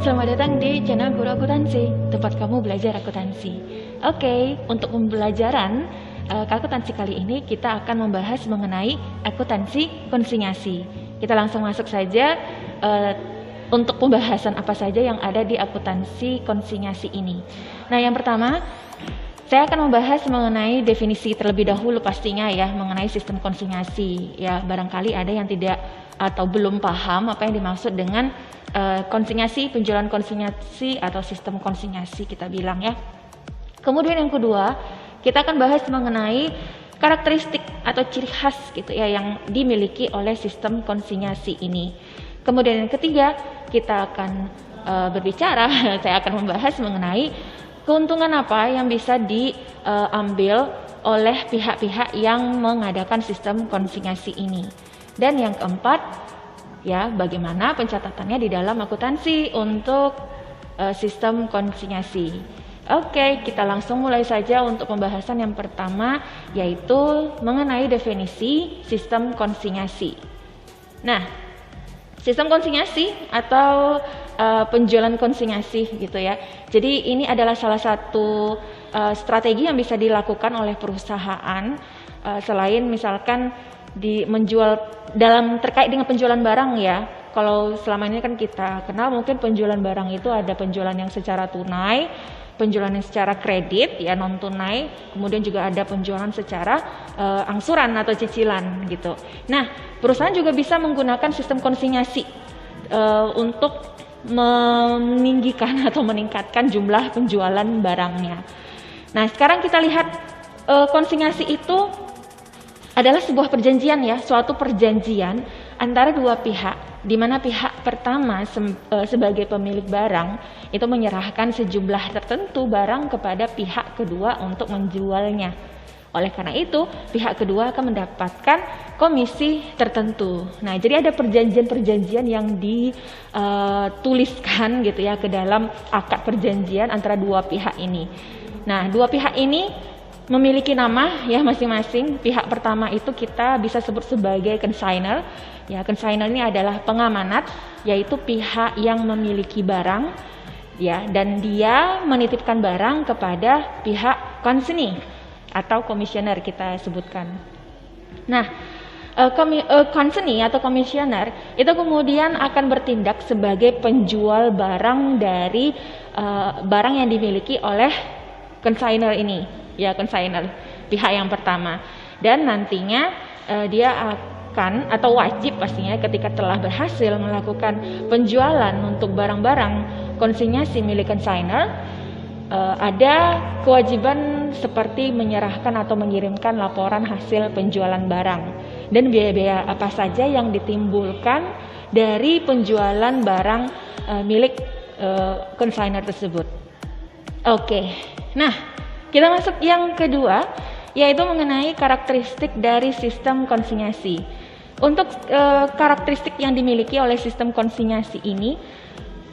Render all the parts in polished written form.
Selamat datang di channel Guru Akuntansi, tempat kamu belajar akuntansi. Oke, untuk pembelajaran akuntansi kali ini kita akan membahas mengenai akuntansi konsinyasi. Kita langsung masuk saja untuk pembahasan apa saja yang ada di akuntansi konsinyasi ini. Nah, yang pertama, saya akan membahas mengenai definisi terlebih dahulu pastinya ya, mengenai sistem konsinyasi. Ya, barangkali ada yang tidak atau belum paham apa yang dimaksud dengan konsinyasi, penjualan konsinyasi atau sistem konsinyasi kita bilang ya. Kemudian yang kedua, kita akan bahas mengenai karakteristik atau ciri khas gitu ya yang dimiliki oleh sistem konsinyasi ini. Kemudian yang ketiga, kita akan berbicara, saya akan membahas mengenai keuntungan apa yang bisa diambil oleh pihak-pihak yang mengadakan sistem konsinyasi ini. Dan yang keempat, ya, bagaimana pencatatannya di dalam akuntansi untuk sistem konsinyasi. Oke, kita langsung mulai saja untuk pembahasan yang pertama, yaitu mengenai definisi sistem konsinyasi. Nah, sistem konsinyasi atau penjualan konsinyasi gitu ya. Jadi ini adalah salah satu strategi yang bisa dilakukan oleh perusahaan selain misalkan menjual terkait dengan penjualan barang ya. Kalau selama ini kan kita kenal mungkin penjualan barang itu ada penjualan yang secara tunai, penjualan yang secara kredit ya non tunai, kemudian juga ada penjualan secara angsuran atau cicilan gitu. Nah, perusahaan juga bisa menggunakan sistem konsinyasi untuk meninggikan atau meningkatkan jumlah penjualan barangnya. Nah, sekarang kita lihat konsinyasi itu adalah sebuah perjanjian ya, suatu perjanjian antara dua pihak, di mana pihak pertama sebagai pemilik barang itu menyerahkan sejumlah tertentu barang kepada pihak kedua untuk menjualnya. Oleh karena itu, pihak kedua akan mendapatkan komisi tertentu. Nah, jadi ada perjanjian-perjanjian yang dituliskan gitu ya ke dalam akad perjanjian antara dua pihak ini. Nah, dua pihak ini memiliki nama ya masing-masing. Pihak pertama itu kita bisa sebut sebagai consignor. Ya, consignor ini adalah pengamanat, yaitu pihak yang memiliki barang ya dan dia menitipkan barang kepada pihak consignee atau komisioner kita sebutkan. Nah, consignee atau komisioner itu kemudian akan bertindak sebagai penjual barang dari barang yang dimiliki oleh consignor ini. Ya, consignor, pihak yang pertama. Dan nantinya dia akan atau wajib pastinya ketika telah berhasil melakukan penjualan untuk barang-barang konsinyasi milik consignor, ada kewajiban seperti menyerahkan atau mengirimkan laporan hasil penjualan barang dan biaya-biaya apa saja yang ditimbulkan dari penjualan barang milik consignor tersebut. Oke, nah kita masuk yang kedua, yaitu mengenai karakteristik dari sistem konsinyasi. Untuk karakteristik yang dimiliki oleh sistem konsinyasi ini,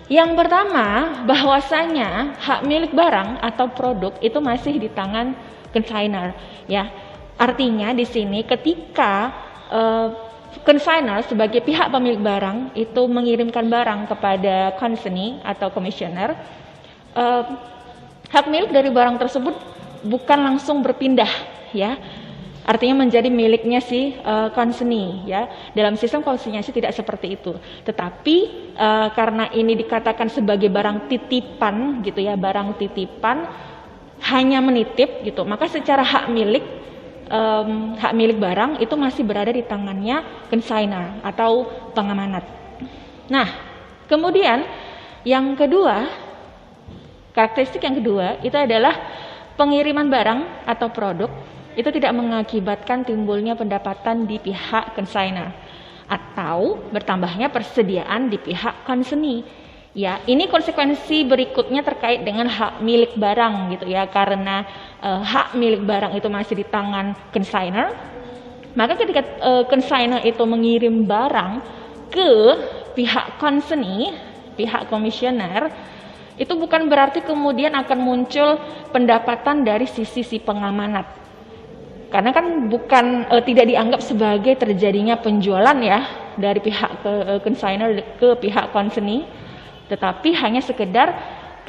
yang pertama, bahwasanya hak milik barang atau produk itu masih di tangan consignor. Ya, artinya di sini ketika consignor sebagai pihak pemilik barang itu mengirimkan barang kepada consignee atau komisioner, hak milik dari barang tersebut bukan langsung berpindah ya, artinya menjadi miliknya si consignee ya. Dalam sistem konsinyasi tidak seperti itu, tetapi karena ini dikatakan sebagai barang titipan gitu ya, barang titipan hanya menitip gitu, maka secara hak milik barang itu masih berada di tangannya consignor atau pengamanat. Nah, kemudian yang kedua, karakteristik yang kedua itu adalah pengiriman barang atau produk itu tidak mengakibatkan timbulnya pendapatan di pihak consignor atau bertambahnya persediaan di pihak consignee. Ya, ini konsekuensi berikutnya terkait dengan hak milik barang gitu ya, karena hak milik barang itu masih di tangan consignor. Maka ketika consignor itu mengirim barang ke pihak consignee, pihak komisioner, itu bukan berarti kemudian akan muncul pendapatan dari sisi si pengamanat. Karena kan tidak dianggap sebagai terjadinya penjualan ya dari pihak consignor ke pihak consignee, tetapi hanya sekedar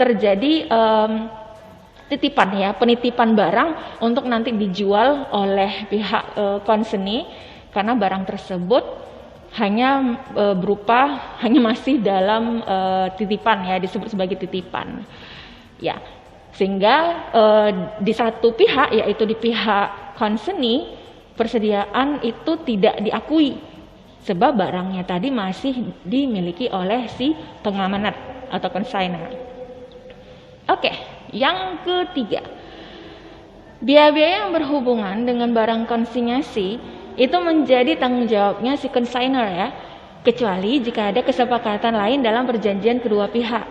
terjadi titipan ya, penitipan barang untuk nanti dijual oleh pihak konsenee, karena barang tersebut hanya hanya masih dalam titipan ya, disebut sebagai titipan ya, sehingga di satu pihak, yaitu di pihak konsenee, persediaan itu tidak diakui sebab barangnya tadi masih dimiliki oleh si pengamanat atau consignor. Oke, yang ketiga, biaya-biaya yang berhubungan dengan barang konsinyasi itu menjadi tanggung jawabnya si consignor ya, kecuali jika ada kesepakatan lain dalam perjanjian kedua pihak.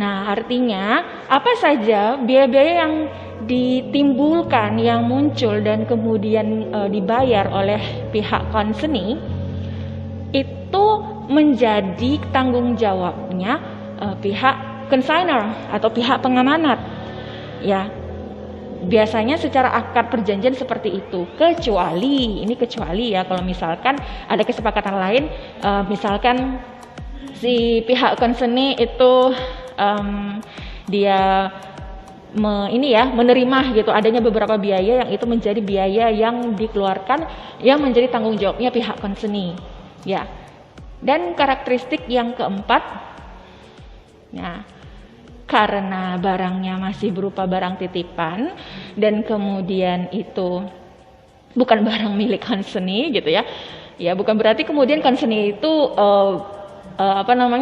Nah, artinya apa saja biaya-biaya yang ditimbulkan, yang muncul dan kemudian dibayar oleh pihak konsenee itu menjadi tanggung jawabnya pihak consignor atau pihak pengamanat ya, biasanya secara akad perjanjian seperti itu, kecuali ya kalau misalkan ada kesepakatan lain, misalkan si pihak konsenee itu dia menerima gitu adanya beberapa biaya yang itu menjadi biaya yang dikeluarkan yang menjadi tanggung jawabnya pihak konsenee ya. Dan karakteristik yang keempat, nah, karena barangnya masih berupa barang titipan dan kemudian itu bukan barang milik konsenee gitu ya. Ya, bukan berarti kemudian konsenee itu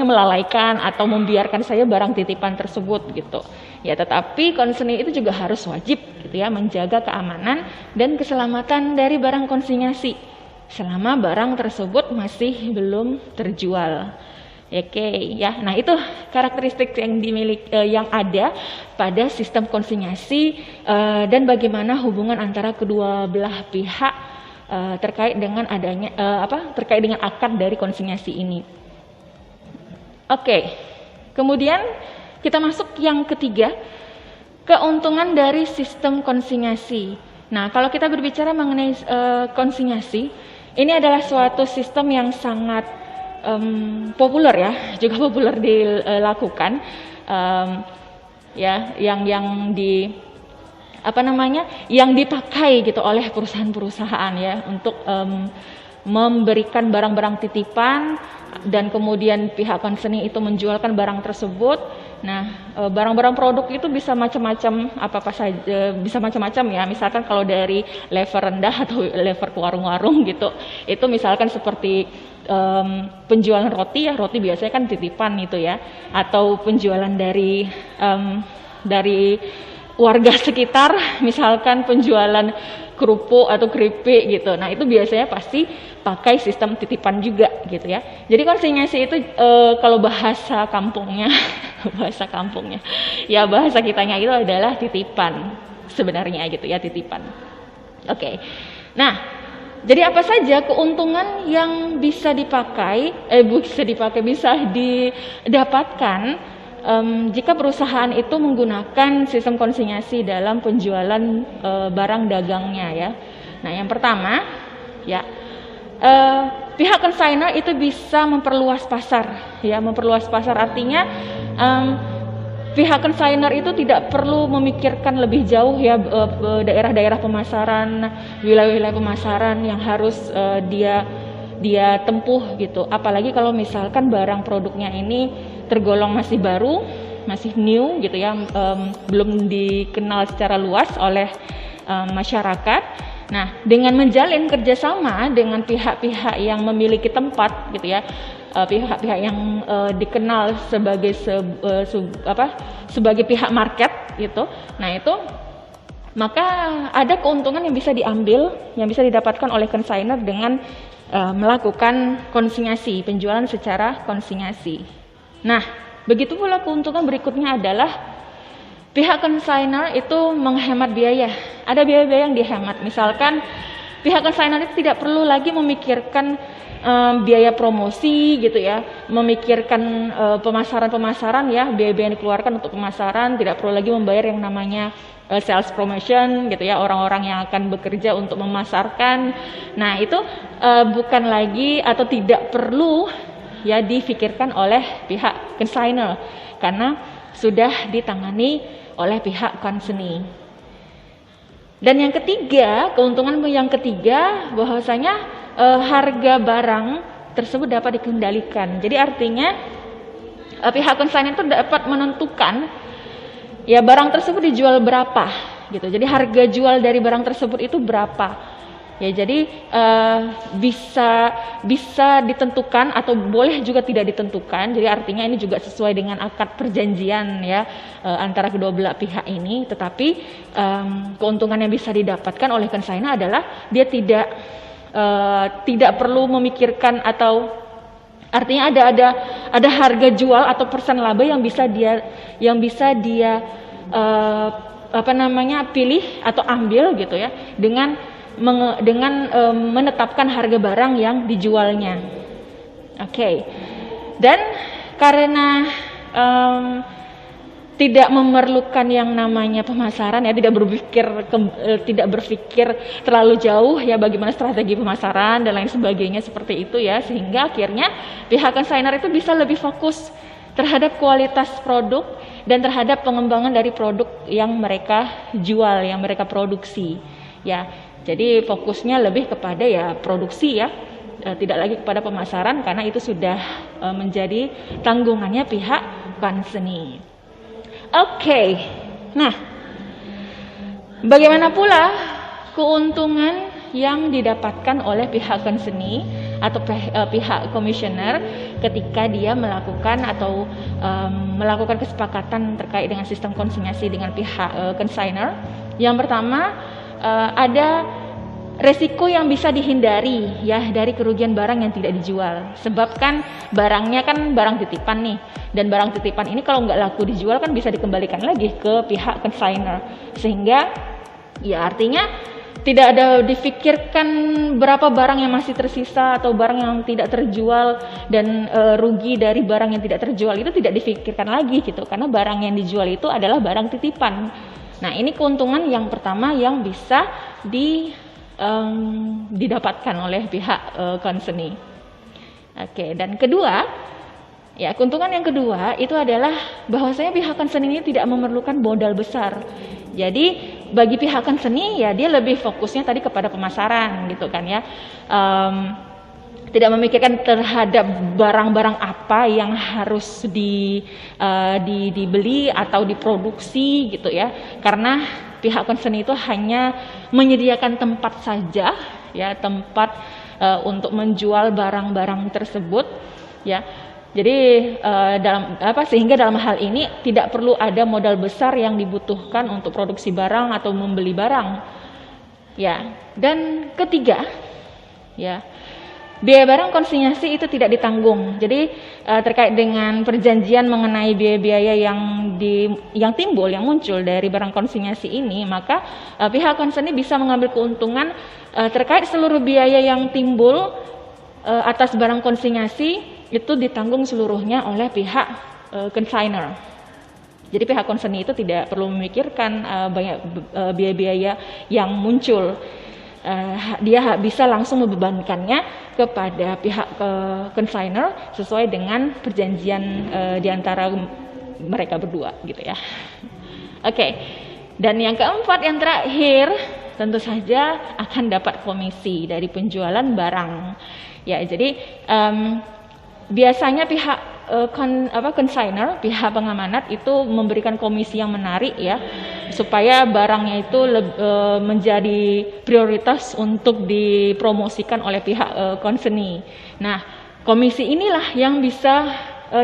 melalaikan atau membiarkan saja barang titipan tersebut gitu. Ya, tetapi konsenee itu juga harus wajib gitu ya menjaga keamanan dan keselamatan dari barang konsinyasi selama barang tersebut masih belum terjual. Oke, ya. Nah, itu karakteristik yang yang ada pada sistem konsinyasi dan bagaimana hubungan antara kedua belah pihak terkait dengan terkait dengan akad dari konsinyasi ini. Oke. Kemudian kita masuk yang ketiga, keuntungan dari sistem konsinyasi. Nah, kalau kita berbicara mengenai konsinyasi, ini adalah suatu sistem yang sangat populer ya, juga populer dilakukan ya, yang dipakai gitu oleh perusahaan-perusahaan ya untuk memberikan barang-barang titipan dan kemudian pihak konsenee itu menjualkan barang tersebut. Nah, barang-barang produk itu bisa macam-macam, apa saja, bisa macam-macam ya. Misalkan kalau dari level rendah atau level ke warung-warung gitu, itu misalkan seperti penjualan roti ya, roti biasanya kan titipan itu ya, atau penjualan dari warga sekitar, misalkan penjualan kerupuk atau keripik gitu. Nah, itu biasanya pasti pakai sistem titipan juga gitu ya. Jadi konsinyasi itu kalau bahasa kampungnya ya, bahasa kitanya itu adalah titipan sebenarnya gitu ya, titipan. Oke. Nah, jadi apa saja keuntungan yang bisa didapatkan jika perusahaan itu menggunakan sistem konsinyasi dalam penjualan barang dagangnya ya. Nah, yang pertama ya, pihak consignor itu bisa memperluas pasar ya, memperluas pasar artinya pihak consignor itu tidak perlu memikirkan lebih jauh ya daerah-daerah pemasaran, wilayah-wilayah pemasaran yang harus dia tempuh gitu. Apalagi kalau misalkan barang produknya ini tergolong masih baru, masih new gitu ya, belum dikenal secara luas oleh masyarakat. Nah, dengan menjalin kerjasama dengan pihak-pihak yang memiliki tempat gitu ya, pihak-pihak yang dikenal sebagai sebagai pihak market gitu. Nah, itu maka ada keuntungan yang bisa diambil, yang bisa didapatkan oleh consignor dengan melakukan konsinyasi, penjualan secara konsinyasi. Nah, begitu pula keuntungan berikutnya adalah pihak consignor itu menghemat biaya. Ada biaya-biaya yang dihemat. Misalkan pihak consignor itu tidak perlu lagi memikirkan biaya promosi gitu ya, memikirkan pemasaran ya, biaya-biaya yang dikeluarkan untuk pemasaran, tidak perlu lagi membayar yang namanya sales promotion gitu ya, orang-orang yang akan bekerja untuk memasarkan. Nah, itu bukan lagi atau tidak perlu ya difikirkan oleh pihak consignor karena sudah ditangani oleh pihak consignee. Dan yang ketiga, keuntungan yang ketiga bahwasanya harga barang tersebut dapat dikendalikan. Jadi artinya pihak consignor itu dapat menentukan ya barang tersebut dijual berapa gitu. Jadi harga jual dari barang tersebut itu berapa. Ya, jadi bisa ditentukan atau boleh juga tidak ditentukan. Jadi artinya ini juga sesuai dengan akad perjanjian ya antara kedua belah pihak ini. Tetapi keuntungan yang bisa didapatkan oleh consignor adalah dia tidak perlu memikirkan atau artinya ada harga jual atau persen laba yang bisa dia pilih atau ambil gitu ya dengan menetapkan harga barang yang dijualnya. Oke. Dan karena tidak memerlukan yang namanya pemasaran ya, tidak berpikir terlalu jauh ya bagaimana strategi pemasaran dan lain sebagainya seperti itu ya, sehingga akhirnya pihak consignor itu bisa lebih fokus terhadap kualitas produk dan terhadap pengembangan dari produk yang mereka jual, yang mereka produksi ya. Jadi fokusnya lebih kepada ya produksi ya, tidak lagi kepada pemasaran karena itu sudah menjadi tanggungannya pihak consignee. Oke. Nah, bagaimana pula keuntungan yang didapatkan oleh pihak consignee atau pihak komisioner ketika dia melakukan atau melakukan kesepakatan terkait dengan sistem konsinyasi dengan pihak consignor? Yang pertama, ada resiko yang bisa dihindari ya dari kerugian barang yang tidak dijual. Sebab kan barangnya kan barang titipan nih, dan barang titipan ini kalau nggak laku dijual kan bisa dikembalikan lagi ke pihak consignor, sehingga ya artinya tidak ada difikirkan berapa barang yang masih tersisa atau barang yang tidak terjual dan rugi dari barang yang tidak terjual itu tidak difikirkan lagi gitu, karena barang yang dijual itu adalah barang titipan. Nah, ini keuntungan yang pertama yang bisa didapatkan oleh pihak consignee. Oke, dan kedua, ya keuntungan yang kedua itu adalah bahwasanya pihak consignee ini tidak memerlukan modal besar. Jadi bagi pihak consignee ya dia lebih fokusnya tadi kepada pemasaran gitu kan ya. Tidak memikirkan terhadap barang-barang apa yang harus dibeli atau diproduksi gitu ya, karena pihak consignee itu hanya menyediakan tempat saja ya, tempat untuk menjual barang-barang tersebut ya. Jadi sehingga dalam hal ini tidak perlu ada modal besar yang dibutuhkan untuk produksi barang atau membeli barang ya. Dan ketiga ya, biaya barang konsinyasi itu tidak ditanggung. Jadi terkait dengan perjanjian mengenai biaya-biaya yang timbul, yang muncul dari barang konsinyasi ini, maka pihak consignee bisa mengambil keuntungan terkait seluruh biaya yang timbul atas barang konsinyasi itu ditanggung seluruhnya oleh pihak consignor. Jadi pihak consignee itu tidak perlu memikirkan banyak biaya-biaya yang muncul. Dia bisa langsung membebankannya kepada pihak consignor sesuai dengan perjanjian di antara mereka berdua gitu ya. Oke. Dan yang keempat, yang terakhir, tentu saja akan dapat komisi dari penjualan barang. Ya, jadi biasanya pihak consignor, pihak pengamanat itu memberikan komisi yang menarik ya, supaya barangnya itu menjadi prioritas untuk dipromosikan oleh pihak consignee. Nah, komisi inilah yang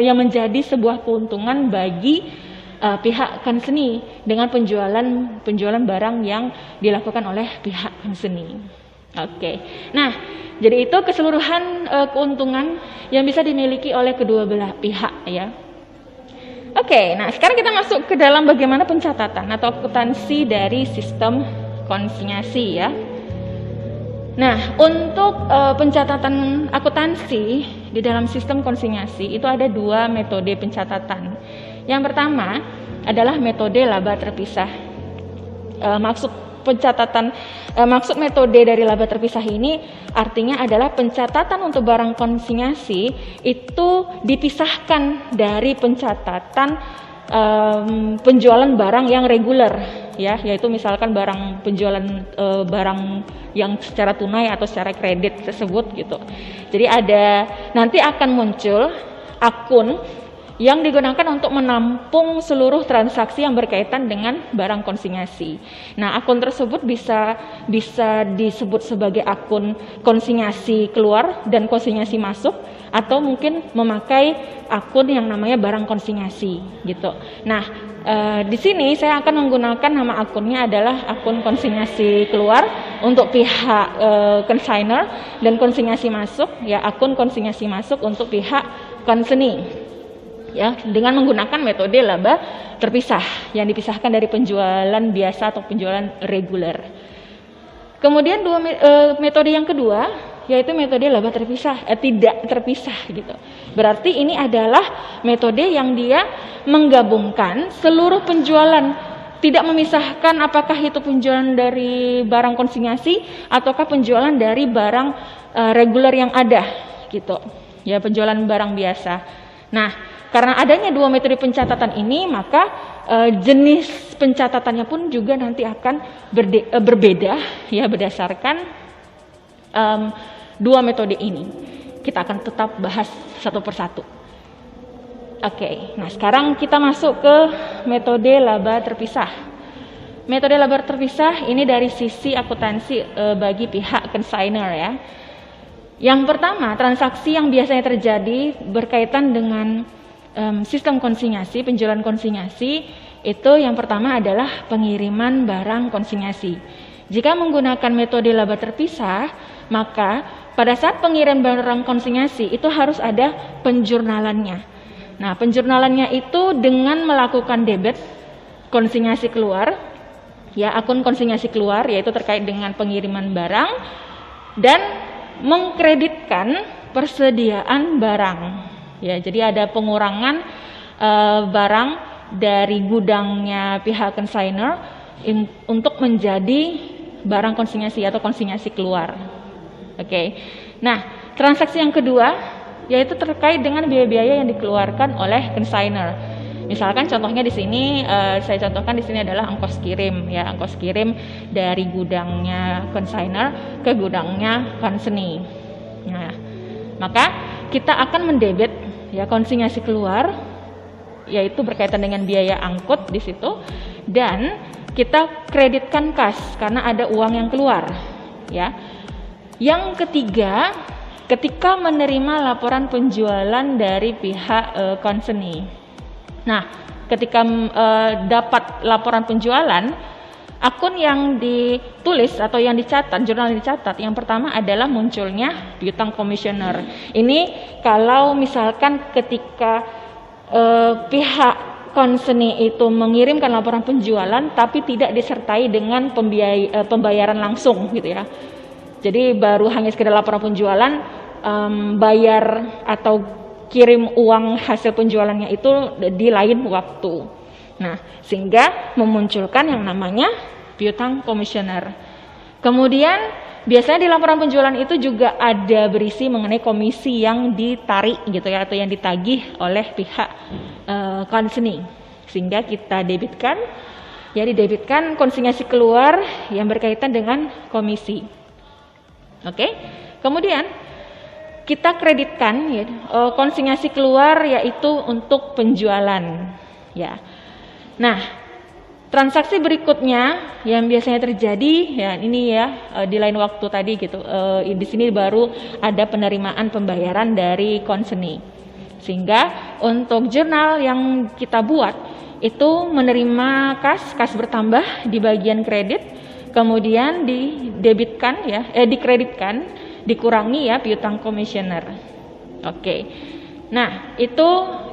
yang menjadi sebuah keuntungan bagi pihak consignee dengan penjualan barang yang dilakukan oleh pihak consignee. Oke. Nah, jadi itu keseluruhan keuntungan yang bisa dimiliki oleh kedua belah pihak ya. Oke, nah sekarang kita masuk ke dalam bagaimana pencatatan atau akuntansi dari sistem konsinyasi ya. Nah, untuk pencatatan akuntansi di dalam sistem konsinyasi itu ada dua metode pencatatan. Yang pertama adalah metode laba terpisah. pencatatan maksud metode dari laba terpisah ini artinya adalah pencatatan untuk barang konsinyasi itu dipisahkan dari pencatatan penjualan barang yang reguler, ya, yaitu misalkan barang penjualan barang yang secara tunai atau secara kredit tersebut gitu. Jadi nanti akan muncul akun yang digunakan untuk menampung seluruh transaksi yang berkaitan dengan barang konsinyasi. Nah, akun tersebut bisa disebut sebagai akun konsinyasi keluar dan konsinyasi masuk, atau mungkin memakai akun yang namanya barang konsinyasi gitu. Nah, di sini saya akan menggunakan nama akunnya adalah akun konsinyasi keluar untuk pihak consignor, dan konsinyasi masuk ya akun konsinyasi masuk untuk pihak consignee. Ya, dengan menggunakan metode laba terpisah yang dipisahkan dari penjualan biasa atau penjualan reguler. Kemudian metode yang kedua yaitu metode laba terpisah, tidak terpisah gitu. Berarti ini adalah metode yang dia menggabungkan seluruh penjualan, tidak memisahkan apakah itu penjualan dari barang konsinyasi ataukah penjualan dari barang reguler yang ada gitu. Ya, penjualan barang biasa. Nah, karena adanya dua metode pencatatan ini, maka jenis pencatatannya pun juga nanti akan berbeda ya berdasarkan dua metode ini. Kita akan tetap bahas satu persatu. Oke, nah sekarang kita masuk ke metode laba terpisah. Metode laba terpisah ini dari sisi akuntansi bagi pihak consignor ya. Yang pertama, transaksi yang biasanya terjadi berkaitan dengan sistem konsinyasi, penjualan konsinyasi, itu yang pertama adalah pengiriman barang konsinyasi. Jika menggunakan metode laba terpisah, maka pada saat pengiriman barang konsinyasi itu harus ada penjurnalannya. Nah, penjurnalannya itu dengan melakukan debit konsinyasi keluar, ya akun konsinyasi keluar, yaitu terkait dengan pengiriman barang, dan mengkreditkan persediaan barang. Ya, jadi ada pengurangan barang dari gudangnya pihak consignor untuk menjadi barang konsinyasi atau konsinyasi keluar. Oke. Nah, transaksi yang kedua yaitu terkait dengan biaya-biaya yang dikeluarkan oleh consignor. Misalkan contohnya di sini saya contohkan di sini adalah ongkos kirim ya, ongkos kirim dari gudangnya consignor ke gudangnya consignee. Nah, maka kita akan mendebit ya konsinyasi keluar, yaitu berkaitan dengan biaya angkut di situ, dan kita kreditkan kas karena ada uang yang keluar ya. Yang ketiga, ketika menerima laporan penjualan dari pihak consignee. Nah, ketika dapat laporan penjualan, akun yang ditulis atau yang dicatat, jurnal yang dicatat, yang pertama adalah munculnya piutang komisioner. Ini kalau misalkan ketika pihak consignee itu mengirimkan laporan penjualan tapi tidak disertai dengan pembayaran langsung gitu ya. Jadi baru hanya sekedar laporan penjualan, bayar atau kirim uang hasil penjualannya itu di lain waktu. Nah, sehingga memunculkan yang namanya piutang komisioner. Kemudian biasanya di laporan penjualan itu juga ada berisi mengenai komisi yang ditarik gitu ya, atau yang ditagih oleh pihak consignee. Sehingga kita debitkan, ya didebitkan konsinyasi keluar yang berkaitan dengan komisi. Oke. Kemudian kita kreditkan ya, konsinyasi keluar yaitu untuk penjualan ya. Nah, transaksi berikutnya yang biasanya terjadi ya ini ya di lain waktu tadi gitu. Di sini baru ada penerimaan pembayaran dari consignee. Sehingga untuk jurnal yang kita buat itu menerima kas bertambah di bagian kredit, kemudian didebitkan ya, dikreditkan, dikurangi ya piutang komisioner. Oke. Nah, itu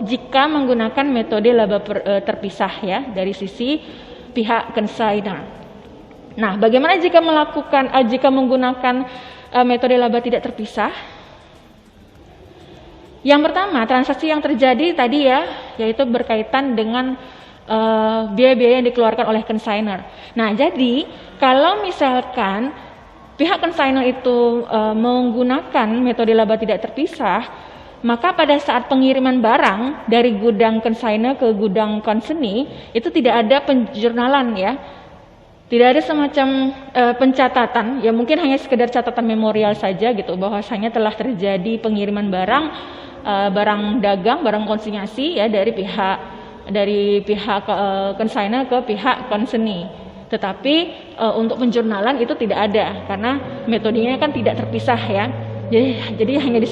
jika menggunakan metode laba terpisah ya dari sisi pihak consignor. Nah, bagaimana jika menggunakan metode laba tidak terpisah? Yang pertama, transaksi yang terjadi tadi ya, yaitu berkaitan dengan biaya-biaya yang dikeluarkan oleh consignor. Nah, jadi kalau misalkan pihak consignor itu menggunakan metode laba tidak terpisah, maka pada saat pengiriman barang dari gudang consignor ke gudang consignee itu tidak ada penjurnalan ya. Tidak ada semacam pencatatan, ya mungkin hanya sekedar catatan memorial saja gitu, bahwasanya telah terjadi pengiriman barang, barang dagang, barang konsinyasi ya dari pihak consignor ke pihak consignee. Tetapi untuk penjurnalan itu tidak ada karena metodenya kan tidak terpisah ya. Jadi hanya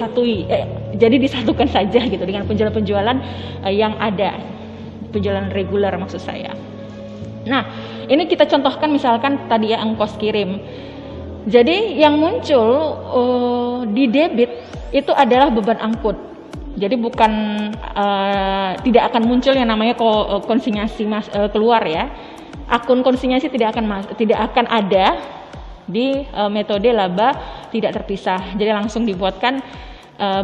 disatukan saja gitu dengan penjualan-penjualan yang ada, penjualan reguler maksud saya. Nah, ini kita contohkan misalkan tadi ya ongkos kirim. Jadi yang muncul di debit itu adalah beban angkut. Jadi bukan tidak akan muncul yang namanya konsinyasi keluar ya. Akun konsinyasi tidak akan ada di metode laba tidak terpisah. Jadi langsung dibuatkan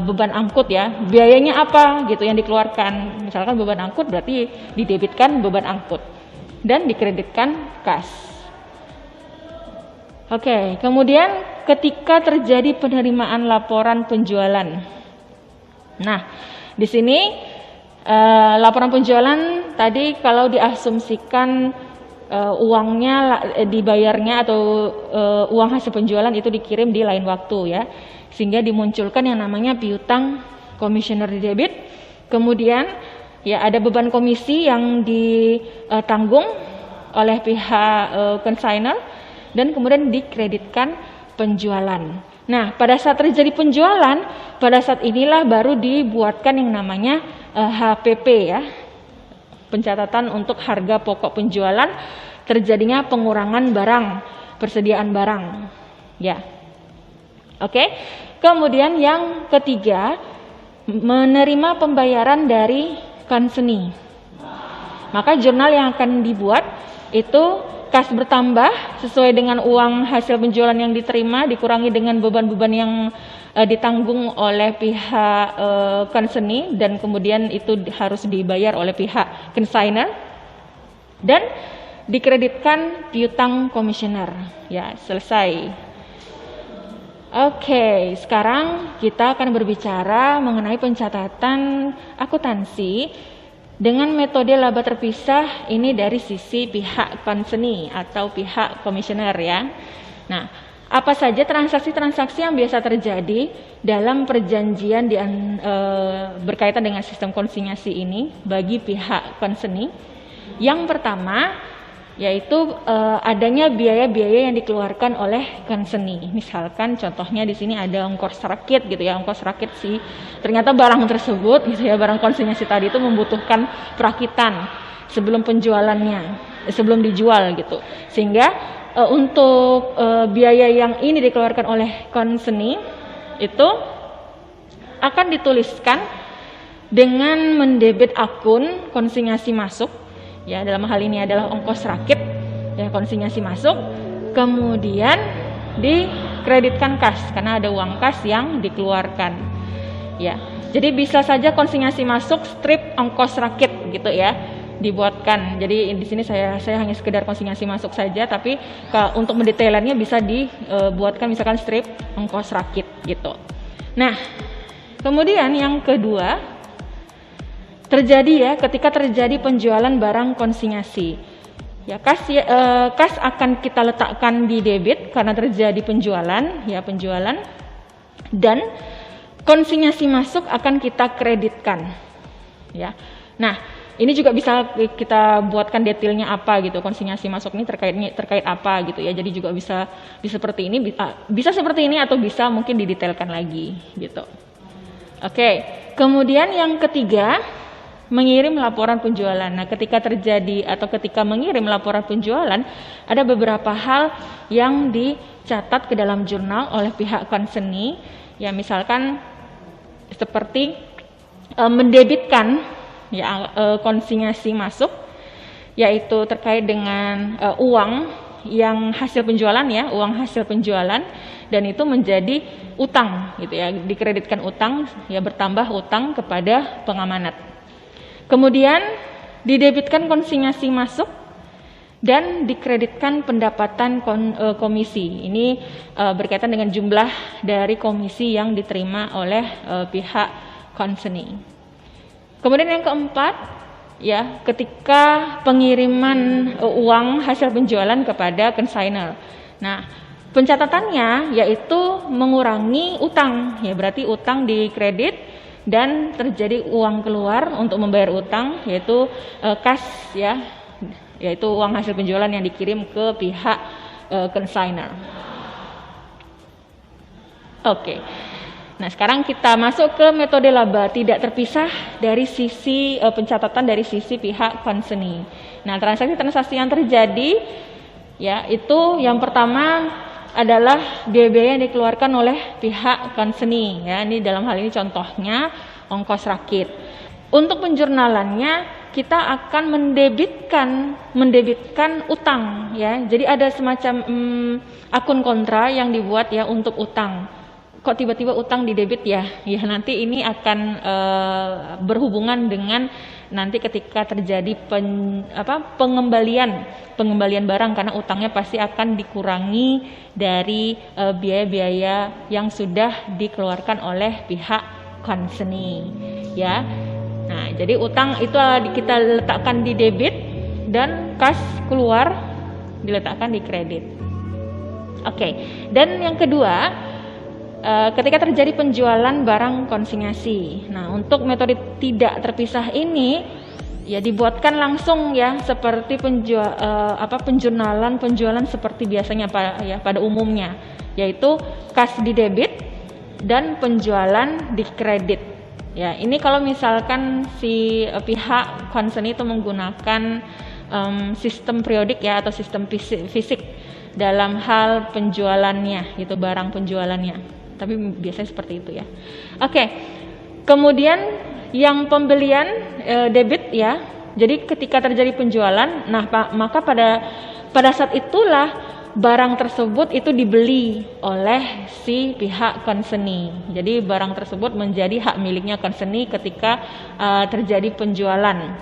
beban angkut ya. Biayanya apa gitu yang dikeluarkan. Misalkan beban angkut berarti didebitkan beban angkut dan dikreditkan kas. Oke, kemudian ketika terjadi penerimaan laporan penjualan. Nah, di sini laporan penjualan tadi kalau diasumsikan uangnya dibayarnya atau uang hasil penjualan itu dikirim di lain waktu ya, sehingga dimunculkan yang namanya piutang komisioner di debit. Kemudian ya ada beban komisi yang ditanggung oleh pihak consignor dan kemudian dikreditkan penjualan. Nah, pada saat terjadi penjualan, pada saat inilah baru dibuatkan yang namanya HPP ya. Pencatatan untuk harga pokok penjualan, terjadinya pengurangan barang, persediaan barang. Ya. Oke. Kemudian yang ketiga, menerima pembayaran dari consignee. Maka jurnal yang akan dibuat itu kas bertambah sesuai dengan uang hasil penjualan yang diterima dikurangi dengan beban-beban yang ditanggung oleh pihak consignee dan kemudian itu harus dibayar oleh pihak consignor dan dikreditkan piutang komisioner. Ya, selesai. Oke, sekarang kita akan berbicara mengenai pencatatan akuntansi dengan metode laba terpisah ini dari sisi pihak consignee atau pihak komisioner ya. Nah, apa saja transaksi-transaksi yang biasa terjadi dalam perjanjian berkaitan dengan sistem konsinyasi ini bagi pihak consignee? Yang pertama yaitu adanya biaya-biaya yang dikeluarkan oleh consignee. Misalkan contohnya di sini ada ongkos rakit gitu ya, ongkos rakit sih. Ternyata barang tersebut gitu ya, barang konsinyasi tadi itu membutuhkan perakitan sebelum penjualannya, sebelum dijual gitu. Sehingga untuk biaya yang ini dikeluarkan oleh consignee itu akan dituliskan dengan mendebit akun konsinyasi masuk. Ya, dalam hal ini adalah ongkos rakit ya, konsinyasi masuk, kemudian dikreditkan kas karena ada uang kas yang dikeluarkan. Ya, jadi bisa saja konsinyasi masuk strip ongkos rakit gitu ya dibuatkan. Jadi di sini saya hanya sekedar konsinyasi masuk saja, tapi untuk mendetailannya bisa dibuatkan misalkan strip ongkos rakit gitu. Nah, kemudian yang kedua terjadi ya ketika terjadi penjualan barang konsinyasi. Ya, kas akan kita letakkan di debit karena terjadi penjualan dan konsinyasi masuk akan kita kreditkan. Ya. Nah, ini juga bisa kita buatkan detailnya apa gitu. Konsinyasi masuk ini terkait apa gitu ya. Jadi juga bisa seperti ini, bisa seperti ini atau bisa mungkin didetailkan lagi gitu. Oke. Kemudian yang ketiga, mengirim laporan penjualan. Nah, ketika terjadi atau ketika mengirim laporan penjualan, ada beberapa hal yang dicatat ke dalam jurnal oleh pihak consignee. Ya, misalkan seperti mendebitkan ya konsinyasi masuk, yaitu terkait dengan uang yang hasil penjualan ya, uang hasil penjualan, dan itu menjadi utang gitu ya, dikreditkan utang ya, bertambah utang kepada pengamanat. Kemudian didebitkan konsinyasi masuk dan dikreditkan pendapatan komisi. Ini berkaitan dengan jumlah dari komisi yang diterima oleh pihak consignee. Kemudian yang keempat, ya, ketika pengiriman uang hasil penjualan kepada consignor. Nah, pencatatannya yaitu mengurangi utang, ya, berarti utang dikredit dan terjadi uang keluar untuk membayar utang, yaitu kas, ya, yaitu uang hasil penjualan yang dikirim ke pihak consignor. Oke. Nah, sekarang kita masuk ke metode laba tidak terpisah dari sisi pencatatan dari sisi pihak consignee. Nah, transaksi-transaksi yang terjadi, ya, itu yang pertama adalah biaya-biaya yang dikeluarkan oleh pihak consignee, ya. Ini dalam hal ini contohnya ongkos rakit. Untuk penjurnalannya kita akan mendebitkan utang, ya. Jadi ada semacam akun kontra yang dibuat, ya, untuk utang. Kok tiba-tiba utang didebit, ya? Ya, nanti ini akan berhubungan dengan nanti ketika terjadi pengembalian barang, karena utangnya pasti akan dikurangi dari biaya-biaya yang sudah dikeluarkan oleh pihak consignee, ya. Nah, jadi utang itu kita letakkan di debit dan kas keluar diletakkan di kredit. Oke. Dan yang kedua, ketika terjadi penjualan barang konsinyasi. Nah, untuk metode tidak terpisah ini, ya, dibuatkan langsung, ya, seperti penjurnalan penjualan seperti biasanya pada umumnya, yaitu kas di debit dan penjualan di kredit. Ya, ini kalau misalkan si pihak consignee itu menggunakan sistem periodik, ya, atau sistem fisik dalam hal penjualannya, itu barang penjualannya. Tapi biasanya seperti itu, ya. Oke. Kemudian yang pembelian debit, ya. Jadi ketika terjadi penjualan, nah maka pada saat itulah barang tersebut itu dibeli oleh si pihak consignee. Jadi barang tersebut menjadi hak miliknya consignee ketika terjadi penjualan.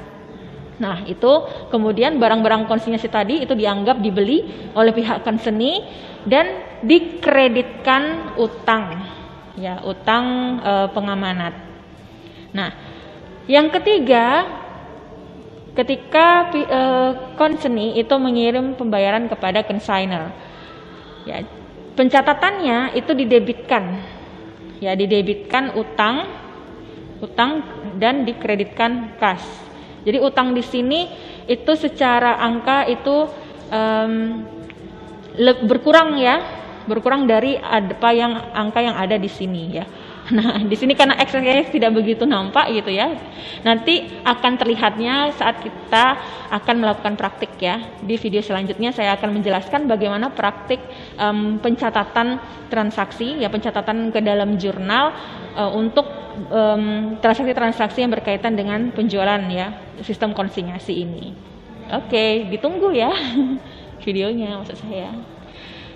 Nah, itu kemudian barang-barang konsinyasi tadi itu dianggap dibeli oleh pihak consignee dan dikreditkan utang, ya, utang pengamanat. Nah, yang ketiga, ketika consignee itu mengirim pembayaran kepada consignor, ya, pencatatannya itu didebitkan, ya, didebitkan utang dan dikreditkan kas. Jadi utang di sini itu secara angka itu berkurang dari angka yang ada di sini, ya. Nah, di sini karena X tidak begitu nampak, gitu, ya. Nanti akan terlihatnya saat kita akan melakukan praktik, ya. Di video selanjutnya saya akan menjelaskan bagaimana praktik pencatatan transaksi, ya, pencatatan ke dalam jurnal untuk transaksi-transaksi yang berkaitan dengan penjualan, ya, sistem konsinyasi ini. Oke, ditunggu, ya, videonya maksud saya.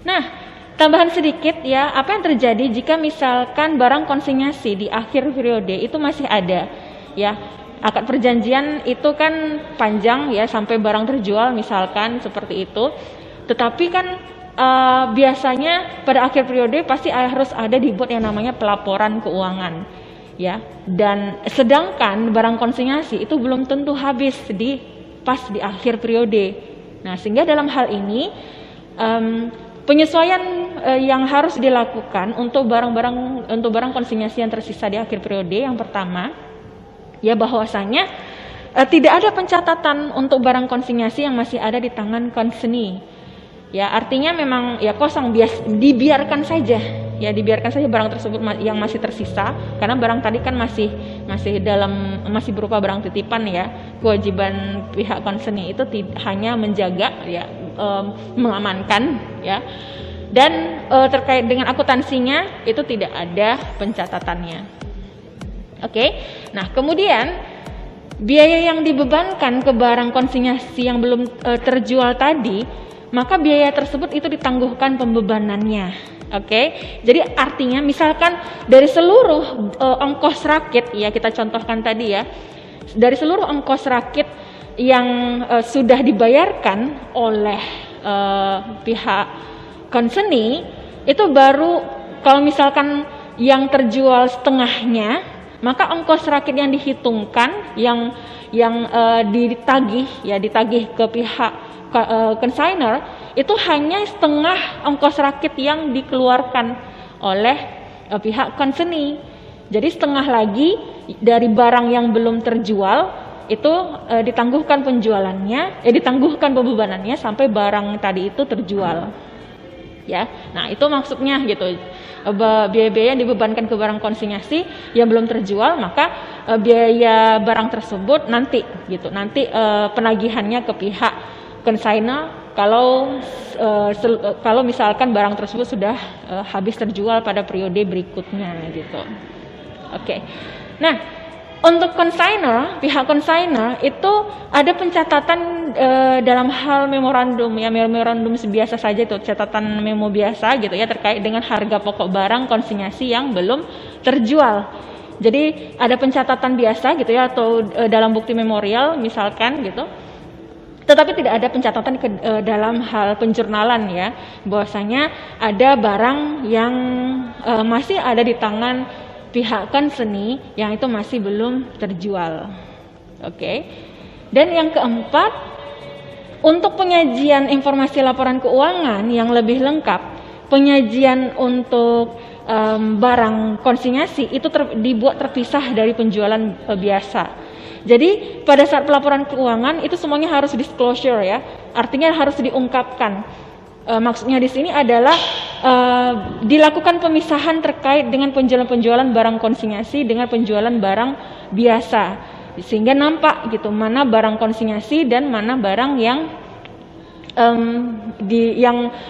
Nah, tambahan sedikit, ya, apa yang terjadi jika misalkan barang konsinyasi di akhir periode itu masih ada, ya. Akad perjanjian itu kan panjang, ya, sampai barang terjual misalkan seperti itu. Tetapi kan biasanya pada akhir periode pasti harus ada dibuat yang namanya pelaporan keuangan, ya. Dan sedangkan barang konsinyasi itu belum tentu habis pas di akhir periode. Nah, sehingga dalam hal ini penyesuaian yang harus dilakukan untuk barang konsinyasi yang tersisa di akhir periode, yang pertama, ya, bahwasanya tidak ada pencatatan untuk barang konsinyasi yang masih ada di tangan consignee. Ya, artinya memang, ya, kosong, dibiarkan saja, ya, dibiarkan saja barang tersebut yang masih tersisa, karena barang tadi kan masih berupa barang titipan, ya. Kewajiban pihak consignee itu hanya menjaga, ya, mengamankan, ya. Dan terkait dengan akuntansinya itu tidak ada pencatatannya. Oke. Nah, kemudian biaya yang dibebankan ke barang konsinyasi yang belum terjual tadi, maka biaya tersebut itu ditangguhkan pembebanannya. Oke. Jadi artinya misalkan dari seluruh ongkos rakit, ya, kita contohkan tadi, ya. Dari seluruh ongkos rakit yang sudah dibayarkan oleh pihak consignee itu baru kalau misalkan yang terjual setengahnya, maka ongkos rakit yang dihitungkan yang ditagih ke pihak consignor itu hanya setengah ongkos rakit yang dikeluarkan oleh pihak consignee. Jadi setengah lagi dari barang yang belum terjual itu ditangguhkan penjualannya, ditangguhkan pembebanannya sampai barang tadi itu terjual. Ya, nah itu maksudnya gitu. Biaya-biaya yang dibebankan ke barang konsinyasi yang belum terjual, maka biaya barang tersebut nanti gitu. Nanti penagihannya ke pihak consignor kalau misalkan barang tersebut sudah habis terjual pada periode berikutnya gitu. Oke. Nah, untuk consignor, pihak consignor itu ada pencatatan dalam hal memorandum ya, memorandum biasa saja itu, catatan memo biasa gitu ya, terkait dengan harga pokok barang konsinyasi yang belum terjual. Jadi ada pencatatan biasa gitu ya, atau dalam bukti memorial misalkan gitu. Tetapi tidak ada pencatatan dalam hal penjurnalan ya, bahwasanya ada barang yang masih ada di tangan pihak consignee yang itu masih belum terjual. Oke. Dan yang keempat, untuk penyajian informasi laporan keuangan yang lebih lengkap, penyajian untuk barang konsinyasi itu dibuat terpisah dari penjualan biasa. Jadi pada saat pelaporan keuangan itu semuanya harus disclosure ya, artinya harus diungkapkan. Maksudnya di sini adalah dilakukan pemisahan terkait dengan penjualan barang konsinyasi dengan penjualan barang biasa, sehingga nampak gitu mana barang konsinyasi dan mana barang yang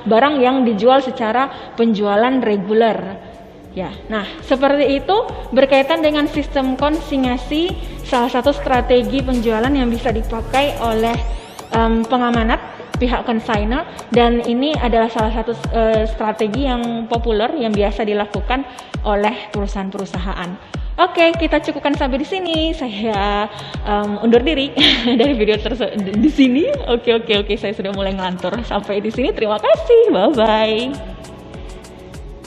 barang yang dijual secara penjualan reguler. Ya, nah seperti itu berkaitan dengan sistem konsinyasi, salah satu strategi penjualan yang bisa dipakai oleh pengamanat pihak consignor, dan ini adalah salah satu strategi yang populer yang biasa dilakukan oleh perusahaan-perusahaan. Oke, kita cukupkan sampai di sini. Saya undur diri dari video di sini. Oke, saya sudah mulai ngelantur. Sampai di sini, terima kasih. Bye bye.